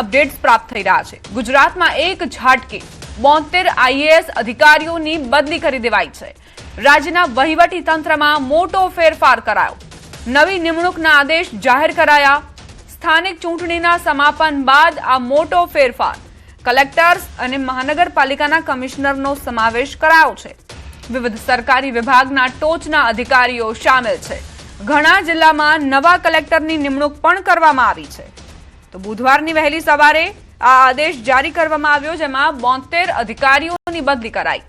Updates પ્રાપ્ત થઈ રહ્યા છે। ગુજરાતમાં એક ઝાટકે 72 આઈએએસ અધિકારીઓની બદલી કરી દેવાઈ છે। રાજ્યના વહીવટી તંત્રમાં મોટો ફેરફાર કરાયો। નવી નિમણૂકના આદેશ જાહેર કરાયા। સ્થાનિક ચૂંટણીના સમાપન બાદ આ મોટો ફેરફાર કલેક્ટર્સ અને મહાનગરપાલિકાના કમિશનરનો સમાવેશ કરાયો છે। વિવિધ સરકારી વિભાગના ટોચના અધિકારીઓ શામેલ છે। ઘણા જિલ્લામાં નવા કલેક્ટરની નિમણૂક પણ કરવામાં આવી છે। તો બુધવારની વહેલી સવારે આ આદેશ જારી કરવામાં આવ્યો, જેમાં 72 અધિકારીઓની બદલી કરાઈ।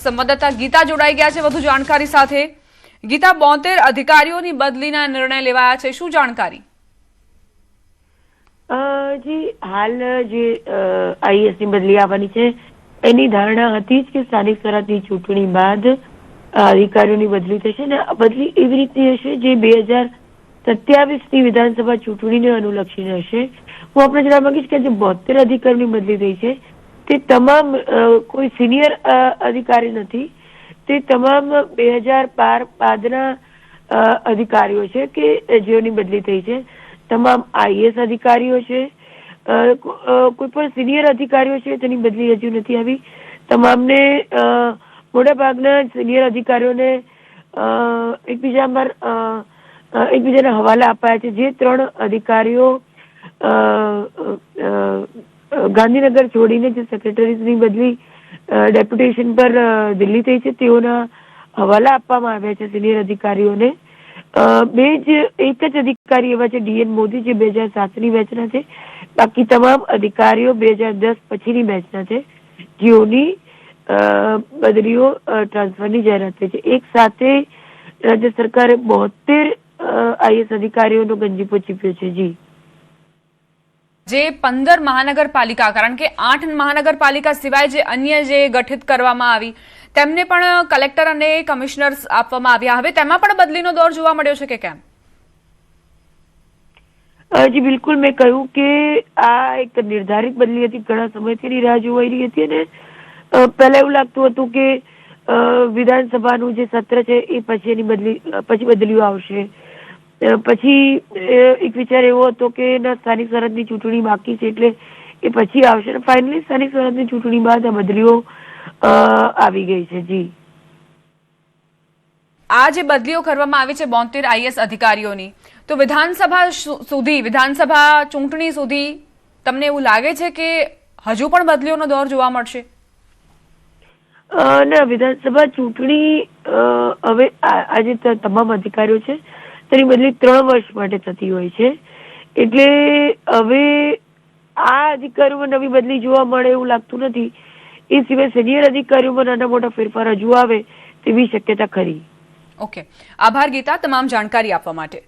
સંવાદદાતા ગીતા જોડાઈ ગયા છે વધુ જાણકારી સાથે। ગીતા, 72 અધિકારીઓની બદલીના નિર્ણય લેવાયા છે, શું જાણકારી? જી, હાલ જે આઈએએસ ની બદલી આવવાની છે એની ધારણા હતી જ કે સ્થાનિક સ્વરાજની ચૂંટણી બાદ અધિકારીઓની બદલી થશે ને આ બદલી એવી રીતની હશે જે 2027ની વિધાનસભા ચૂંટણીને અનુલક્ષીને હશે। હું આપણે જણાવવા માંગીશ કે જે 72 અધિકારીઓની બદલી થઈ છે તે તમામ કોઈ સિનિયર અધિકારી નથી, તે તમામ 2012 બાદના અધિકારીઓ છે કે જેઓની બદલી થઈ છે। તમામ આઈએએસ અધિકારીઓ છે, કોઈ પણ સિનિયર અધિકારીઓ છે તેની બદલી હજુ નથી આવી। તમામને મોટાભાગના સિનિયર અધિકારીઓને એકબીજાના હવાલા અપાયા છે। જે 3 અધિકારીઓ ગાંધીનગર છોડીને જે સેક્રેટરીની બદલી ડેપ્યુટેશન પર દિલ્હી થઈ છે તેઓના હવાલા આપવામાં આવ્યા છે સિનિયર અધિકારીઓને। એક જ અધિકારી એવા છે ડીએન મોદી, જે 2007ની બેચના છે। બાકી તમામ અધિકારીઓ 2010 પછીની બેચના છે, જેઓની બદલીઓ ટ્રાન્સફરની જાહેરાત થઈ છે। એક સાથે રાજ્ય સરકારે 72 આઈએએસ અધિકારીઓનો ગંજીફો ચીપ્યો છે। જી, જે 15 મહાનગરપાલિકા, કારણ કે 8 મહાનગરપાલિકા સિવાય જે અન્ય જે ગઠિત કરવામાં આવી તેમને પણ કલેક્ટર અને કમિશનર્સ આપવામાં આવ્યા, હવે તેમાં પણ બદલીનો દોર જોવા મળ્યો છે કે કેમ? જી બિલકુલ, મેં કહ્યું કે આ એક નિર્ધારિત બદલી હતી, ઘણા સમયથી રાહ જોવાઈ રહી હતી અને પહેલા એવું લાગતું હતું કે વિધાનસભાનું જે સત્ર છે એ પછી બદલીઓ આવશે। પછી એક વિચાર એવો હતો કે સ્થાનિક સ્વરાજની ચૂંટણી બાકી છે એટલે એ પછી આવશે, અને ફાઇનલી સ્થાનિક સ્વરાજની ચૂંટણી બાદ આ બદલીઓ આવી ગઈ છે। જી, આ જે બદલીઓ કરવામાં આવી છે 72 આઈએએસ અધિકારીઓની, તો વિધાનસભા ચૂંટણી સુધી તમને એવું લાગે છે કે હજુ પણ બદલીઓનો દોર જોવા મળશે? ના, વિધાનસભા ચૂંટણી હવે આ જે તમામ અધિકારીઓ છે તેની બદલી 3 વર્ષ માટે થતી હોય છે, એટલે હવે આ અધિકારીઓમાં નવી બદલી જોવા મળે એવું લાગતું નથી। એ સિવાય સિનિયર અધિકારીઓમાં નાના મોટા ફેરફાર હજુ આવે તેવી શક્યતા ખરી। ઓકે, આભાર ગીતા તમામ જાણકારી આપવા માટે।